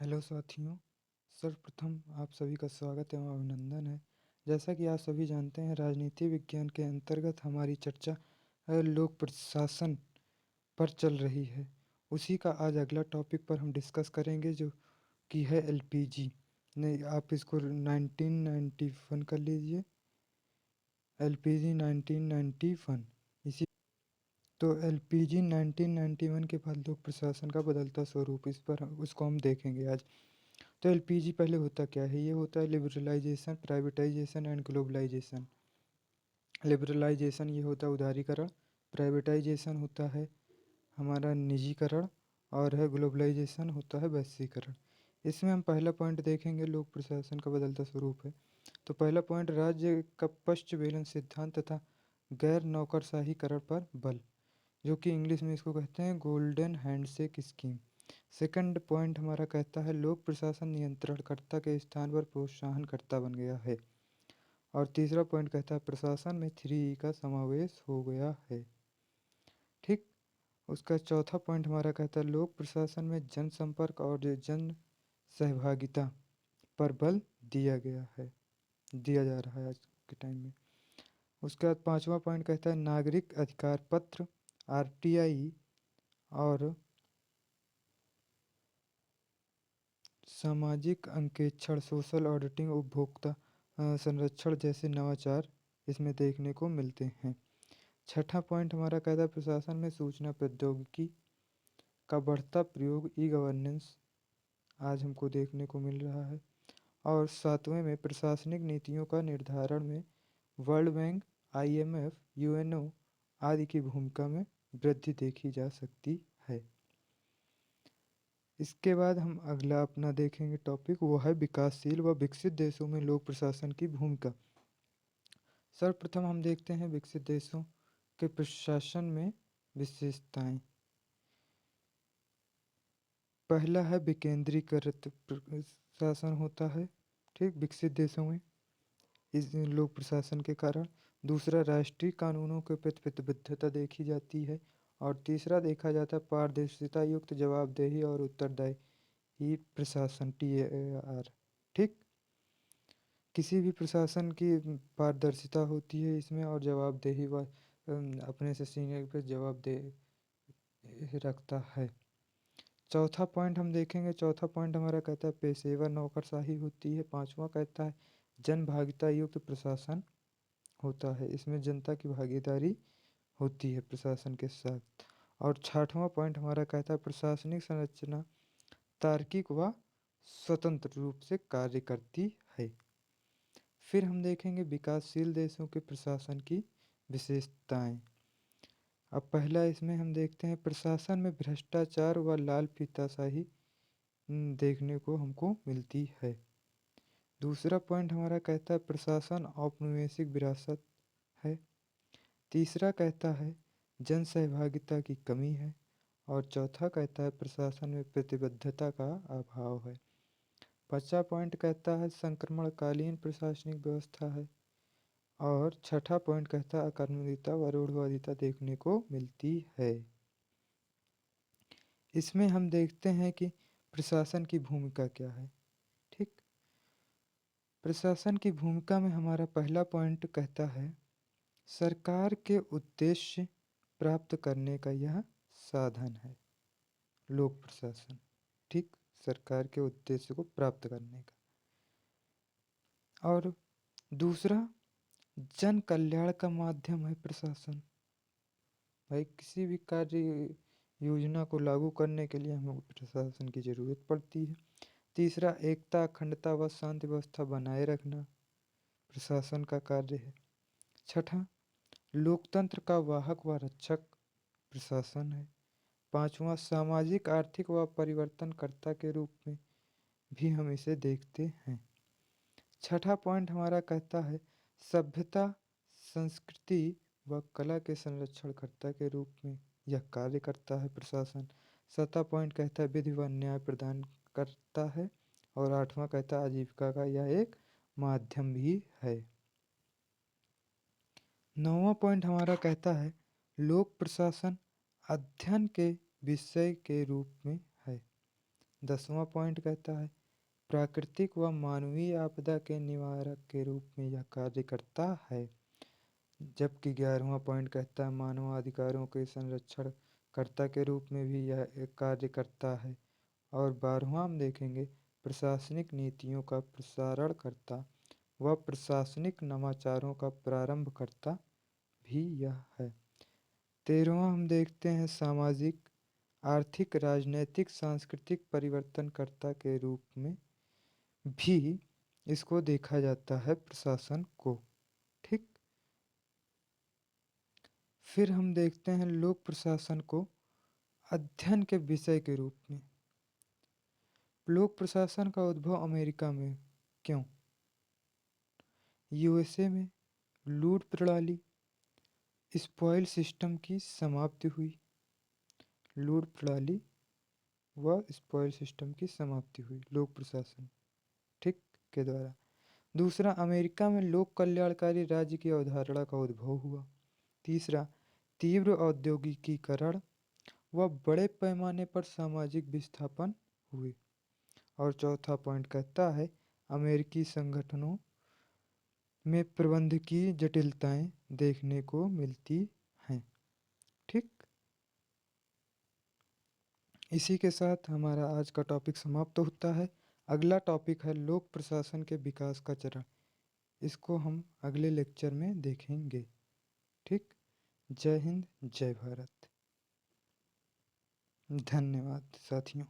Hello साथियों, सर्वप्रथम आप सभी का स्वागत एवं अभिनंदन है। जैसा कि आप सभी जानते हैं, राजनीति विज्ञान के अंतर्गत हमारी चर्चा लोक प्रशासन पर चल रही है। उसी का आज अगला टॉपिक पर हम डिस्कस करेंगे, जो कि है एलपीजी। नहीं, आप इसको 1991 कर लीजिए। एलपीजी 1991। इसी तो एलपीजी 1991 के बाद लोक प्रशासन का बदलता स्वरूप, उसको हम देखेंगे आज। तो एलपीजी पहले होता क्या है? ये होता है liberalisation, privatisation and globalisation. Liberalisation ये होता है उदारीकरण, प्राइवेटाइजेशन होता है हमारा निजीकरण, और है ग्लोबलाइजेशन होता है वैश्वीकरण। इसमें हम पहला पॉइंट देखेंगे, लोक प्रशासन का बदलता स्वरूप है। तो पहला पॉइंट, राज्य का पश्चवेलन सिद्धांत तथा गैर नौकरशाहीकरण पर बल, जो कि इंग्लिश में इसको कहते हैं golden handshake scheme. Second point हमारा कहता है लोक प्रशासन नियंत्रणकर्ता के स्थान पर प्रोत्साहनकर्ता बन गया है। और तीसरा पॉइंट कहता है प्रशासन में 3E का समावेश हो गया है। ठीक। उसका चौथा पॉइंट हमारा कहता है लोक प्रशासन में जनसंपर्क और जन सहभागिता पर बल दिया जा रहा है आज के टाइम में। उसके बाद पांचवा पॉइंट कहता है नागरिक अधिकार पत्र, आरटीआई और सामाजिक अंकेक्षण, सोशल ऑडिटिंग, उपभोक्ता संरक्षण जैसे नवाचार इसमें देखने को मिलते हैं। छठा पॉइंट हमारा कहता है प्रशासन में सूचना प्रौद्योगिकी का बढ़ता प्रयोग, ई गवर्नेंस आज हमको देखने को मिल रहा है। और सातवें में प्रशासनिक नीतियों का निर्धारण में वर्ल्ड बैंक, आईएमएफ, यूएनओ आदि की भूमिका में वृद्धि देखी जा सकती है। इसके बाद हम अगला अपना देखेंगे टॉपिक, वो है विकासशील व विकसित देशों में लोक प्रशासन की भूमिका। सर्वप्रथम हम देखते हैं विकसित देशों के प्रशासन में विशेषताएं। पहला है विकेंद्रीकृत प्रशासन होता है, ठीक, विकसित देशों में इस लोक प्रशासन के कारण। दूसरा, राष्ट्रीय कानूनों के प्रति प्रतिबद्धता देखी जाती है। और तीसरा देखा जाता है पारदर्शिता युक्त जवाबदेही और उत्तरदायी प्रशासन, TAR। ठीक। किसी भी प्रशासन की पारदर्शिता होती है इसमें, और जवाबदेही व अपने से सीनियर पे जवाबदेही रखता है। चौथा पॉइंट हम देखेंगे, चौथा पॉइंट हमारा कहता है पेशेवर नौकरशाही होती है। पांचवा कहता है जन भागीदारी युक्त प्रशासन होता है, इसमें जनता की भागीदारी होती है प्रशासन के साथ। और छठवां पॉइंट हमारा कहता है प्रशासनिक संरचना तार्किक व स्वतंत्र रूप से कार्य करती है। फिर हम देखेंगे विकासशील देशों के प्रशासन की विशेषताएं। अब पहला इसमें हम देखते हैं प्रशासन में भ्रष्टाचार व लाल फीताशाही देखने को हमको मिलती है। दूसरा पॉइंट हमारा कहता है प्रशासन औपनिवेशिक विरासत है। तीसरा कहता है जन सहभागिता की कमी है। और चौथा कहता है प्रशासन में प्रतिबद्धता का अभाव है। पांचवा पॉइंट कहता है संक्रमणकालीन प्रशासनिक व्यवस्था है। और छठा पॉइंट कहता है अकर्मण्यता व रूढ़िवादिता देखने को मिलती है। इसमें हम देखते हैं कि प्रशासन की भूमिका क्या है। ठीक। प्रशासन की भूमिका में हमारा पहला पॉइंट कहता है सरकार के उद्देश्य प्राप्त करने का यह साधन है लोक प्रशासन। ठीक। सरकार के उद्देश्य को प्राप्त करने का। और दूसरा, जन कल्याण का माध्यम है प्रशासन। भाई, किसी भी कार्य योजना को लागू करने के लिए हमें प्रशासन की जरूरत पड़ती है। तीसरा, एकता, अखंडता व शांति व्यवस्था बनाए रखना प्रशासन का कार्य है। छठा, लोकतंत्र का वाहक व रक्षक प्रशासन है। पांचवा, सामाजिक, आर्थिक व परिवर्तनकर्ता के रूप में भी हम इसे देखते हैं। छठा पॉइंट हमारा कहता है सभ्यता, संस्कृति व कला के संरक्षणकर्ता के रूप में यह कार्य करता है प्रशासन। सातवां पॉइंट कहता है विधि व न्याय प्रदान करता है। और आठवां कहता है आजीविका का यह एक माध्यम भी है। नौवां पॉइंट हमारा कहता है लोक प्रशासन अध्ययन के विषय के रूप में है। 10वां पॉइंट कहता है प्राकृतिक व मानवीय आपदा के निवारक के रूप में यह कार्य करता है। जबकि 11वां पॉइंट कहता है मानवाधिकारों के संरक्षणकर्ता के रूप में भी यह एक कार्य करता है। और 12वां हम देखेंगे प्रशासनिक नीतियों का प्रसारण करता व प्रशासनिक नवाचारों का प्रारंभ करता भी यह है। 13वां हम देखते हैं सामाजिक आर्थिक राजनैतिक सांस्कृतिक परिवर्तनकर्ता के रूप में भी इसको देखा जाता है प्रशासन को। ठीक, फिर हम देखते हैं लोक प्रशासन को अध्ययन के विषय के रूप में। लोक प्रशासन का उद्भव अमेरिका में क्यों? यूएसए में लूट प्रणाली स्पॉइल सिस्टम की समाप्ति हुई। लूट प्रणाली व स्पॉइल सिस्टम की समाप्ति हुई लोक प्रशासन ठीक के द्वारा। दूसरा, अमेरिका में लोक कल्याणकारी राज्य की अवधारणा का उद्भव हुआ। तीसरा, तीव्र औद्योगिकीकरण व बड़े पैमाने पर सामाजिक विस्थापन हुए। और चौथा पॉइंट कहता है अमेरिकी संगठनों में प्रबंधकीय जटिलताएं देखने को मिलती हैं। ठीक, इसी के साथ हमारा आज का टॉपिक समाप्त होता है। अगला टॉपिक है लोक प्रशासन के विकास का चरण। इसको हम अगले लेक्चर में देखेंगे। ठीक, जय हिंद जय भारत। धन्यवाद साथियों।